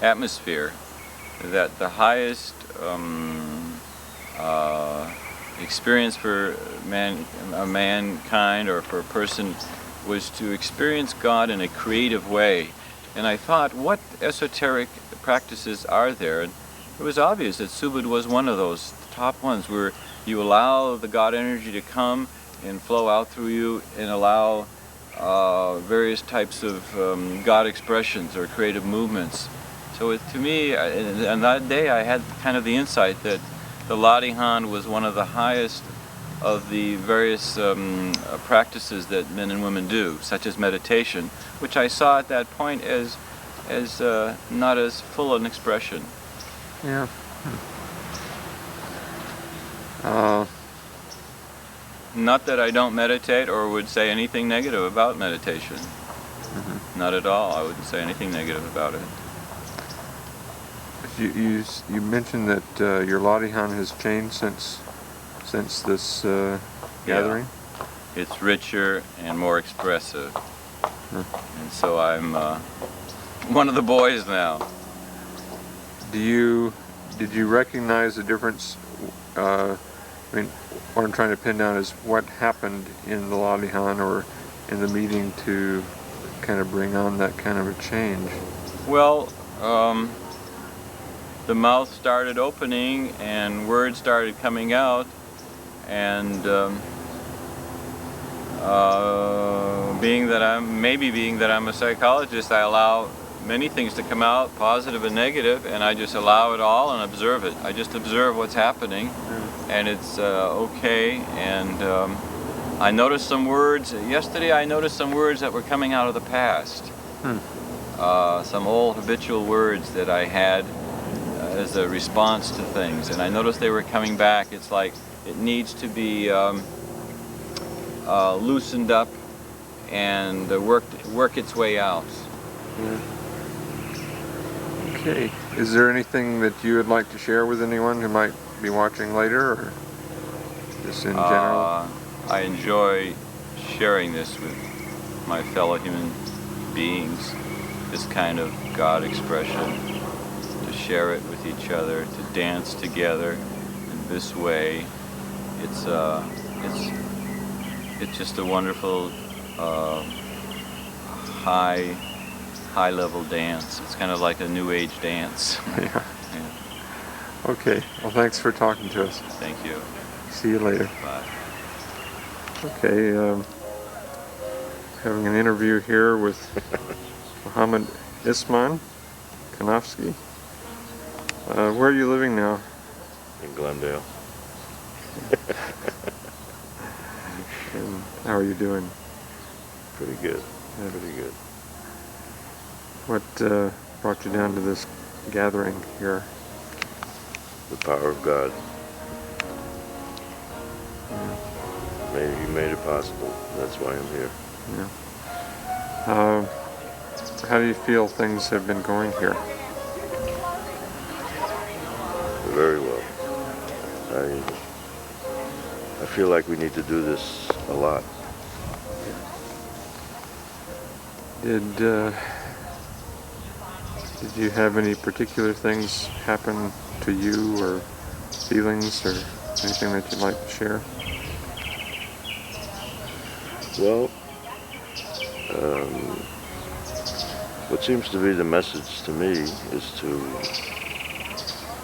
atmosphere that the highest experience for mankind or for a person was to experience God in a creative way. And I thought, what esoteric practices are there? And it was obvious that Subud was one of those top ones where you allow the God energy to come and flow out through you and allow various types of God expressions or creative movements. So to me, and that day I had kind of the insight that the Ladihan was one of the highest of the various practices that men and women do, such as meditation, which I saw at that point as not as full an expression. Yeah. not that I don't meditate or would say anything negative about meditation. Not at all. I wouldn't say anything negative about it. You mentioned that your Latihan has changed since this gathering? Yeah. It's richer and more expressive. And so I'm one of the boys now. Did you recognize the difference? I mean, what I'm trying to pin down is what happened in the Latihan or in the meeting to kind of bring on that kind of a change. Well, the mouth started opening and words started coming out, and being that I'm a psychologist, I allow many things to come out, positive and negative, and I just allow it all and observe it. I just observe what's happening, and it's okay. And I noticed some words yesterday. I noticed some words that were coming out of the past. Some old habitual words that I had as a response to things, and I noticed they were coming back. It's like it needs to be loosened up and work its way out. Okay. Is there anything that you would like to share with anyone who might be watching later, or just in general? I enjoy sharing this with my fellow human beings, this kind of God expression, to share it with each other, to dance together in this way. It's just a wonderful high level dance. It's kind of like a new age dance. Yeah. Okay. Well, thanks for talking to us. Thank you. See you later. Bye. Okay. Having an interview here with Mohammed Isman, Kanofsky. Where are you living now? In Glendale. And how are you doing? Pretty good. Yeah. Pretty good. What brought you down to this gathering here? The power of God. He made it possible. That's why I'm here. Yeah. How do you feel things have been going here? Very well. I feel like we need to do this a lot. Did you have any particular things happen to you, or feelings, or anything that you'd like to share? Well, what seems to be the message to me is to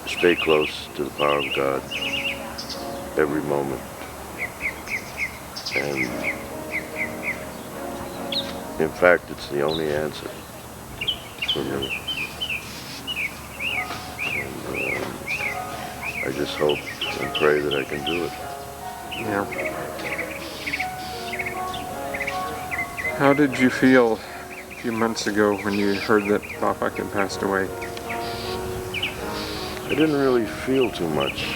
stay close to the power of God every moment. And in fact, it's the only answer for me. And I just hope and pray that I can do it. Yeah. How did you feel a few months ago when you heard that Papa had passed away? I didn't really feel too much.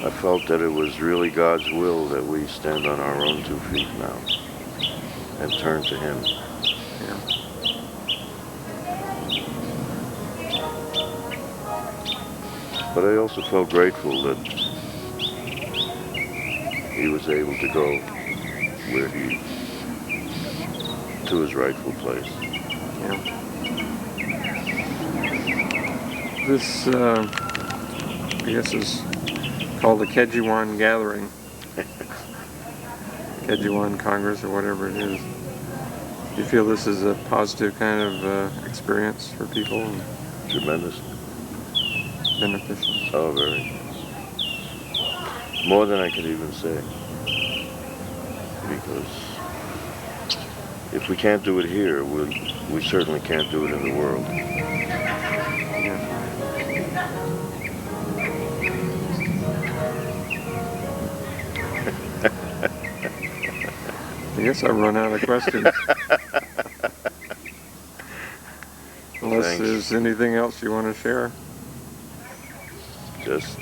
I felt that it was really God's will that we stand on our own 2 feet now and turn to Him. Yeah. But I also felt grateful that he was able to go to his rightful place. Yeah. This, I guess, is called the Kejiwan Gathering. Kejiwan Congress, or whatever it is. Do you feel this is a positive kind of experience for people? And tremendous. Beneficial? Oh, very. More than I could even say. Because if we can't do it here, we certainly can't do it in the world. I guess I've run out of questions. Unless Thanks. there's anything else you want to share. Just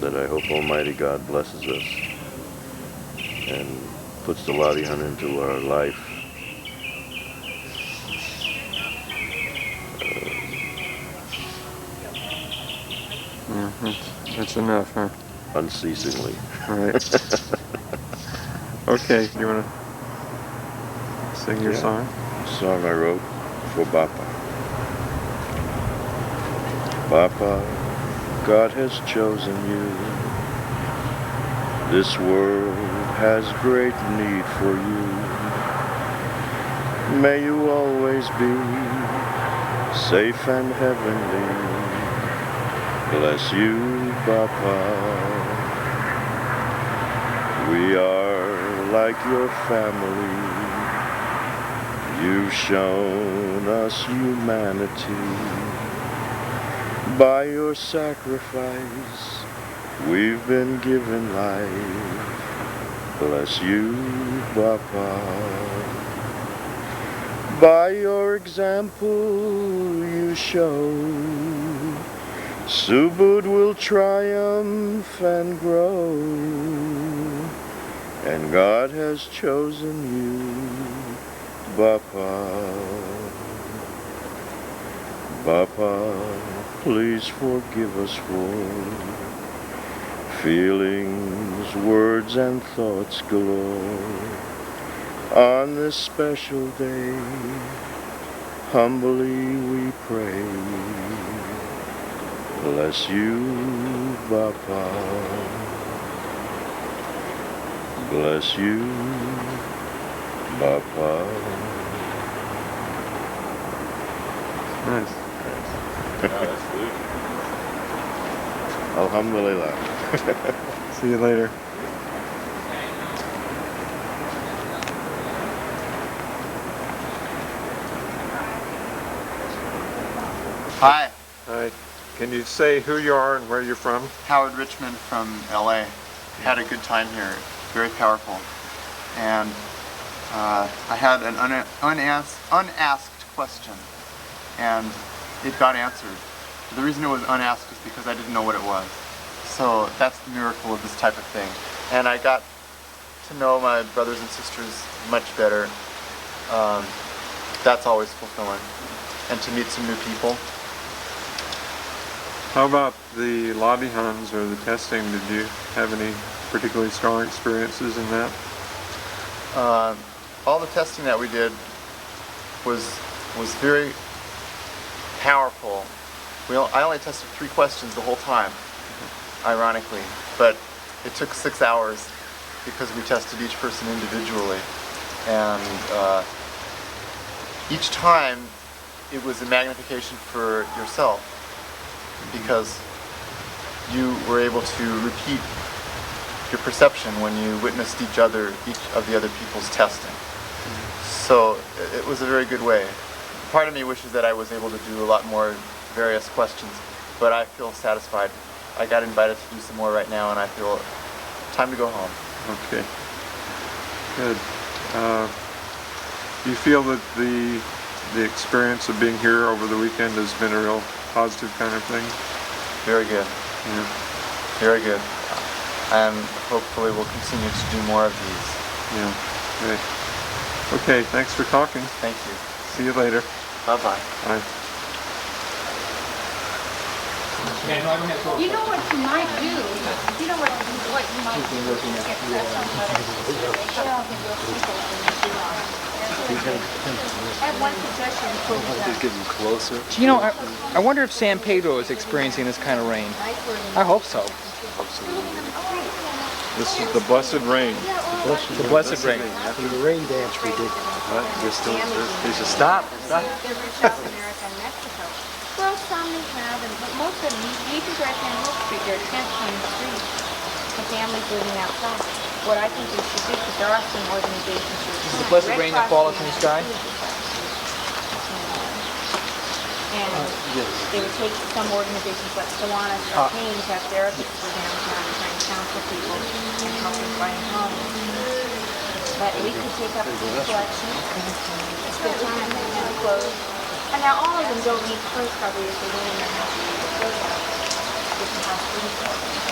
that I hope Almighty God blesses us and puts the Lavinia into our life. That's enough, huh? Unceasingly. All right. Okay, you want to sing your song? Song I wrote for Bapa. Bapa, God has chosen you. This world has great need for you. May you always be safe and heavenly. Bless you, Bapa. We are like your family. You've shown us humanity. By your sacrifice, we've been given life. Bless you, Bapa. By your example, you show Subud will triumph and grow, and God has chosen you, Bapa. Bapa, please forgive us for feelings, words, and thoughts galore. On this special day, humbly we pray. Bless you, Bapa. Bless you, Bapa. Nice. Alhamdulillah. See you later. Hi. Hi. Can you say who you are and where you're from? Howard Richman from LA. Had a good time here. Very powerful. And I had an unasked question, and it got answered. The reason it was unasked is because I didn't know what it was. So that's the miracle of this type of thing. And I got to know my brothers and sisters much better. That's always fulfilling. And to meet some new people. How about the lobby huns or the testing? Did you have any particularly strong experiences in that? All the testing that we did was very powerful. I only tested 3 questions the whole time, ironically, but it took 6 hours because we tested each person individually, and each time it was a magnification for yourself because you were able to repeat your perception when you witnessed each of the other people's testing. So it was a very good way. Part of me wishes that I was able to do a lot more various questions, but I feel satisfied. I got invited to do some more right now, and I feel time to go home. Okay, good. Do you feel that the experience of being here over the weekend has been a real positive kind of thing? Very good. Yeah. Very good. And hopefully we'll continue to do more of these. Yeah, great. Okay, thanks for talking. Thank you. See you later. Bye-bye. Bye. You know what you might do? You know what you might do? Get press on I have one suggestion. Just getting closer. You know, I wonder if San Pedro is experiencing this kind of rain. I hope so. This is the blessed rain. The blessed rain. After the rain dance we did. There's a stop. South America and Mexico. Well, some they have, but most of them, even right there on Hill Street, there are tents on the street. The families living outside. What I think we should do, because there are some organizations. This is the blessed rain that falls from the sky? And they would take some organizations like Kiwanis or Haynes, have therapists go downtown and try and counsel people and help them find homes. But we could take up a collection. It's good time, they have clothes. And now all of them don't need clothes probably if they live in their house.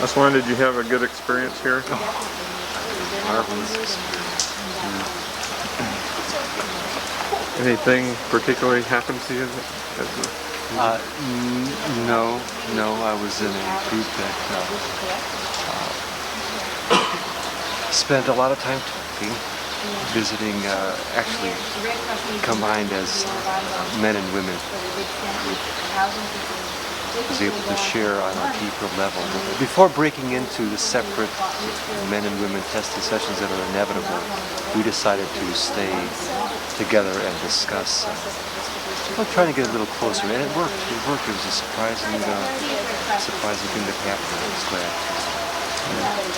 Aswan, did you have a good experience here? Marvelous experience. Anything particularly happened to you? No, I was in a group that spent a lot of time talking, visiting, actually combined as men and women. Was able to share on a deeper level. Before breaking into the separate men and women testing sessions that are inevitable, we decided to stay together and discuss, trying to get a little closer, and it worked. It worked. It was a surprising thing that happened. I was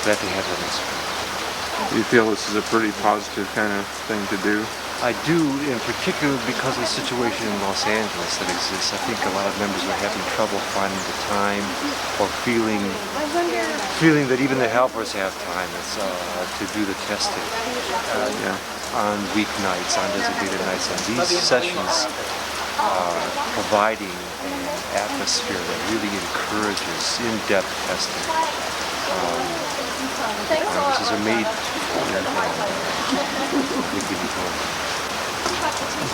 glad to have that experience. Do you feel this is a pretty positive kind of thing to do? I do, in particular because of the situation in Los Angeles that exists. I think a lot of members are having trouble finding the time or feeling that even the helpers have time to do the testing on weeknights, on designated nights. And these sessions are providing an atmosphere that really encourages in-depth testing. Which is a made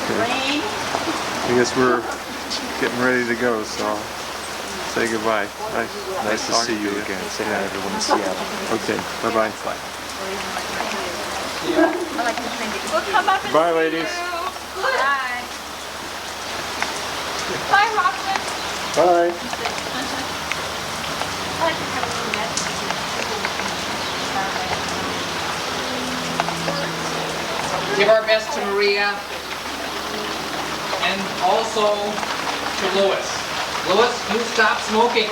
Okay. I guess we're getting ready to go, so I'll say goodbye. Nice to see you again. Say hi to everyone in Seattle. Okay, bye-bye. We'll come up and Bye, see ladies. you. Bye. Bye, Ruslan. Bye. Give our best to Maria and also to Louis. Louis, you stop smoking.